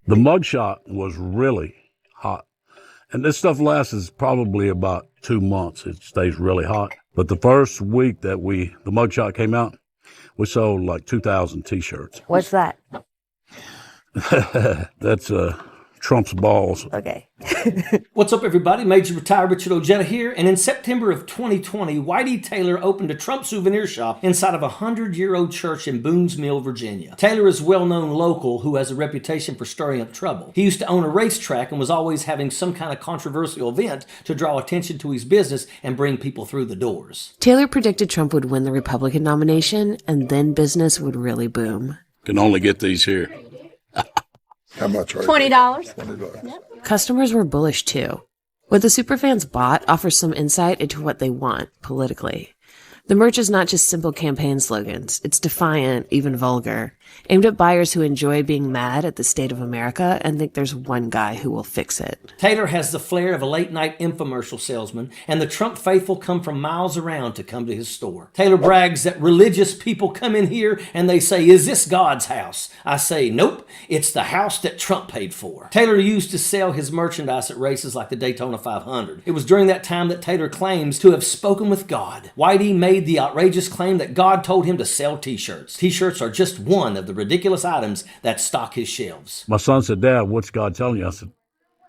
The mugshot was really hot. And this stuff lasts probably about 2 months. It stays really hot. But the first week that the mugshot came out, we sold like 2,000 T-shirts. What's that? That's Trump's balls. Okay. What's up, everybody? Major Retired Richard Ojeda here. And in September of 2020, Whitey Taylor opened a Trump souvenir shop inside of a 100-year-old church in Boone's Mill, Virginia. Taylor is a well-known local who has a reputation for stirring up trouble. He used to own a racetrack and was always having some kind of controversial event to draw attention to his business and bring people through the doors. Taylor predicted Trump would win the Republican nomination, and then business would really boom. Can only get these here. How much are $20. $20? Yep. Customers were bullish too. What the superfans bought offers some insight into what they want politically. The merch is not just simple campaign slogans. It's defiant, even vulgar, aimed at buyers who enjoy being mad at the state of America and think there's one guy who will fix it. Taylor has the flair of a late-night infomercial salesman, and the Trump faithful come from miles around to come to his store. Taylor brags that religious people come in here and they say, "Is this God's house?" I say, "Nope, it's the house that Trump paid for." Taylor used to sell his merchandise at races like the Daytona 500. It was during that time that Taylor claims to have spoken with God. Whitey made the outrageous claim that God told him to sell T-shirts. T-shirts are just one of the ridiculous items that stock his shelves. My son said, "Dad, what's God telling you?" I said,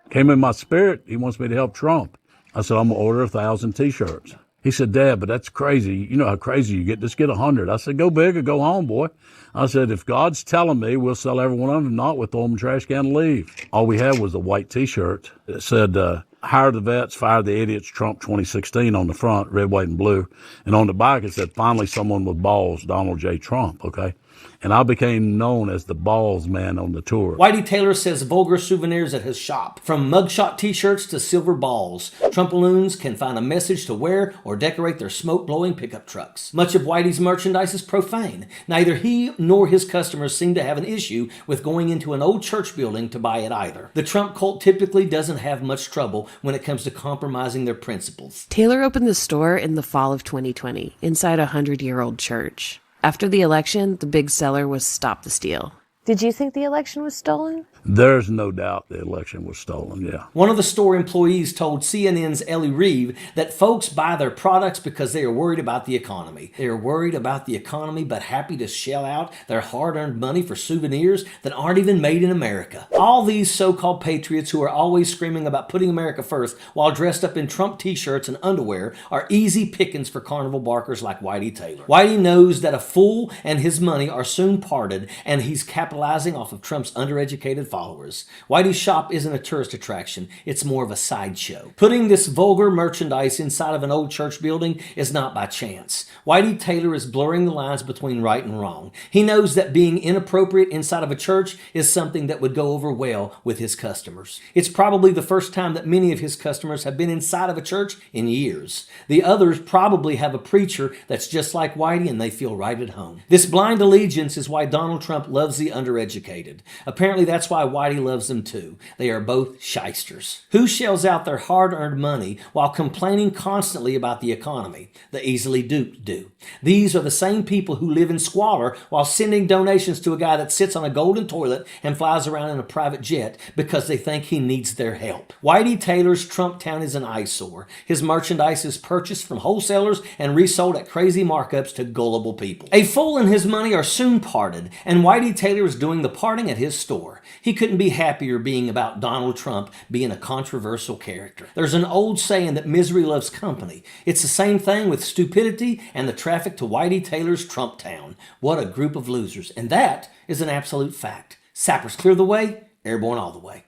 "Came in my spirit. He wants me to help Trump." I said, "I'm going to order 1,000 T-shirts." He said, "Dad, but that's crazy. You know how crazy you get. Just get 100. I said, "Go big or go home, boy." I said, "If God's telling me, we'll sell every one of them. Not, we'll throw them in the trash can and leave." All we had was a white T-shirt that said, "Hire the vets, fire the idiots, Trump 2016 on the front, red, white, and blue. And on the back, it said, "Finally someone with balls, Donald J. Trump," okay? And I became known as the balls man on the tour. Whitey Taylor says vulgar souvenirs at his shop. From mugshot T-shirts to silver balls, Trumpaloons can find a message to wear or decorate their smoke-blowing pickup trucks. Much of Whitey's merchandise is profane. Neither he nor his customers seem to have an issue with going into an old church building to buy it either. The Trump cult typically doesn't have much trouble when it comes to compromising their principles. Taylor opened the store in the fall of 2020 inside a 100-year-old church. After the election, the big seller was Stop the Steal. Did you think the election was stolen? There's no doubt the election was stolen, yeah. One of the store employees told CNN's Ellie Reeve that folks buy their products because they are worried about the economy. They are worried about the economy but happy to shell out their hard-earned money for souvenirs that aren't even made in America. All these so-called patriots who are always screaming about putting America first while dressed up in Trump T-shirts and underwear are easy pickings for carnival barkers like Whitey Taylor. Whitey knows that a fool and his money are soon parted, and he's capitalizing off of Trump's undereducated followers. Whitey's shop isn't a tourist attraction, it's more of a sideshow. Putting this vulgar merchandise inside of an old church building is not by chance. Whitey Taylor is blurring the lines between right and wrong. He knows that being inappropriate inside of a church is something that would go over well with his customers. It's probably the first time that many of his customers have been inside of a church in years. The others probably have a preacher that's just like Whitey and they feel right at home. This blind allegiance is why Donald Trump loves the undereducated. Apparently that's why Whitey loves them too. They are both shysters. Who shells out their hard-earned money while complaining constantly about the economy? The easily duped do. These are the same people who live in squalor while sending donations to a guy that sits on a golden toilet and flies around in a private jet because they think he needs their help. Whitey Taylor's Trump Town is an eyesore. His merchandise is purchased from wholesalers and resold at crazy markups to gullible people. A fool and his money are soon parted, and Whitey Taylor is doing the parting at his store. He couldn't be happier being about Donald Trump being a controversial character. There's an old saying that misery loves company. It's the same thing with stupidity and the traffic to Whitey Taylor's Trump Town. What a group of losers. And that is an absolute fact. Sappers clear the way, airborne all the way.